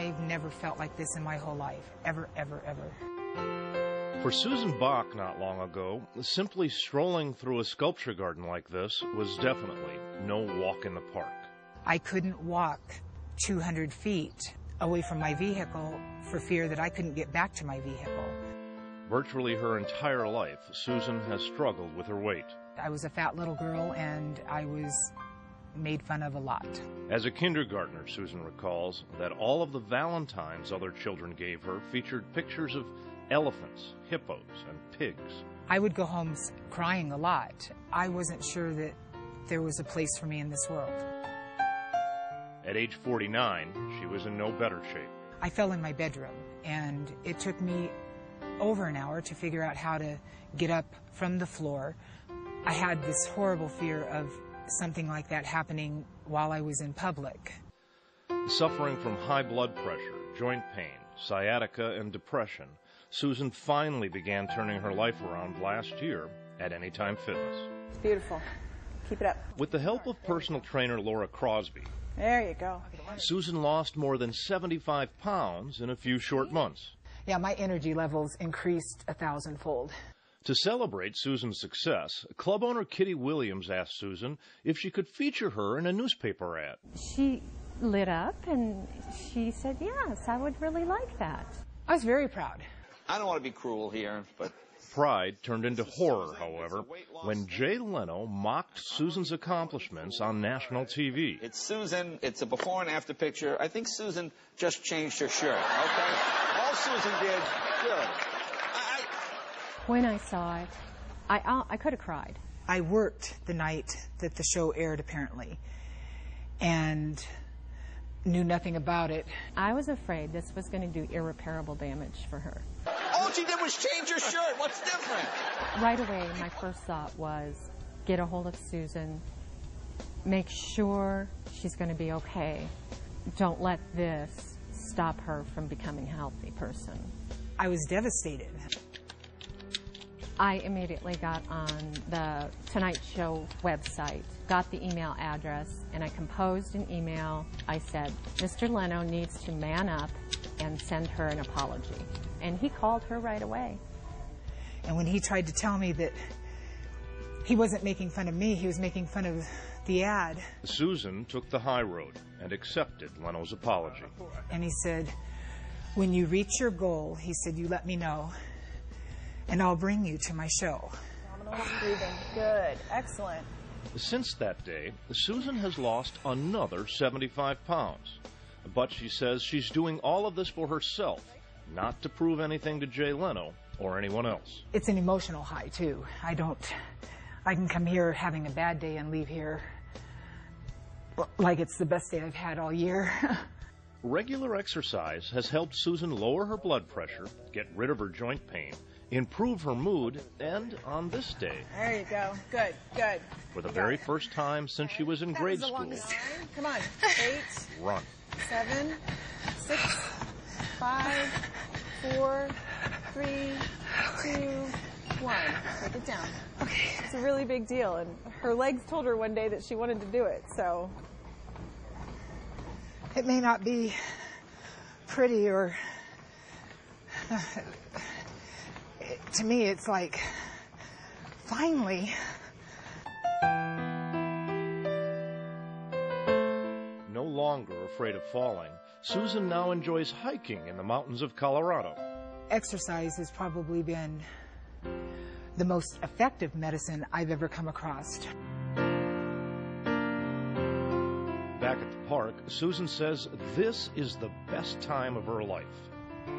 I've never felt like this in my whole life. Ever, ever, ever. For Susan Bach not long ago, simply strolling through a sculpture garden like this was definitely no walk in the park. I couldn't walk 200 feet away from my vehicle for fear that I couldn't get back to my vehicle. Virtually her entire life, Susan has struggled with her weight. I was a fat little girl, and I was made fun of a lot. As a kindergartner, Susan recalls that all of the Valentines other children gave her featured pictures of elephants, hippos, and pigs. I would go home crying a lot. I wasn't sure that there was a place for me in this world. At age 49, she was in no better shape. I fell in my bedroom, and it took me over an hour to figure out how to get up from the floor. I had this horrible fear of something like that happening while I was in public. Suffering from high blood pressure, joint pain, sciatica, and depression, Susan finally began turning her life around last year at Anytime Fitness. It's beautiful. Keep it up. With the help of personal trainer Laura Crosby, there you go. Susan lost more than 75 pounds in a few short months. Yeah, my energy levels increased 1,000-fold. To celebrate Susan's success, club owner Kitty Williams asked Susan if she could feature her in a newspaper ad. She lit up and she said, yes, I would really like that. I was very proud. I don't want to be cruel here, but... Pride turned into horror, however, when Jay Leno mocked Susan's accomplishments on national TV. It's Susan. It's a before and after picture. I think Susan just changed her shirt, okay? All Susan did, good. When I saw it, I could have cried. I worked the night that the show aired, apparently, and knew nothing about it. I was afraid this was going to do irreparable damage for her. All she did was change her shirt. What's different? Right away, my first thought was, get a hold of Susan, make sure she's going to be okay. Don't let this stop her from becoming a healthy person. I was devastated. I immediately got on the Tonight Show website, got the email address, and I composed an email. I said, Mr. Leno needs to man up and send her an apology. And he called her right away. And when he tried to tell me that he wasn't making fun of me, he was making fun of the ad. Susan took the high road and accepted Leno's apology. And he said, when you reach your goal, he said, you let me know, and I'll bring you to my show. Phenomenal breathing. Good. Excellent. Since that day, Susan has lost another 75 pounds. But she says she's doing all of this for herself, not to prove anything to Jay Leno or anyone else. It's an emotional high, too. I can come here having a bad day and leave here like it's the best day I've had all year. Regular exercise has helped Susan lower her blood pressure, get rid of her joint pain, improve her mood, and on this day, there you go. Good, good. For the very first time since she was in grade school, come on, 8, run. 7, 6, 5, 4, 3, 2, 1. Take it down. Okay. It's a really big deal, and her legs told her one day that she wanted to do it, so. It may not be pretty or... to me, it's like, finally. No longer afraid of falling, Susan now enjoys hiking in the mountains of Colorado. Exercise has probably been the most effective medicine I've ever come across. Back at the park, Susan says this is the best time of her life.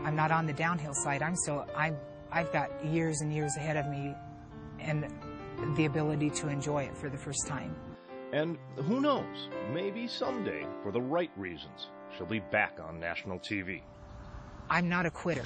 I'm not on the downhill side. I've got years and years ahead of me and the ability to enjoy it for the first time. And who knows, maybe someday, for the right reasons, she'll be back on national TV. I'm not a quitter.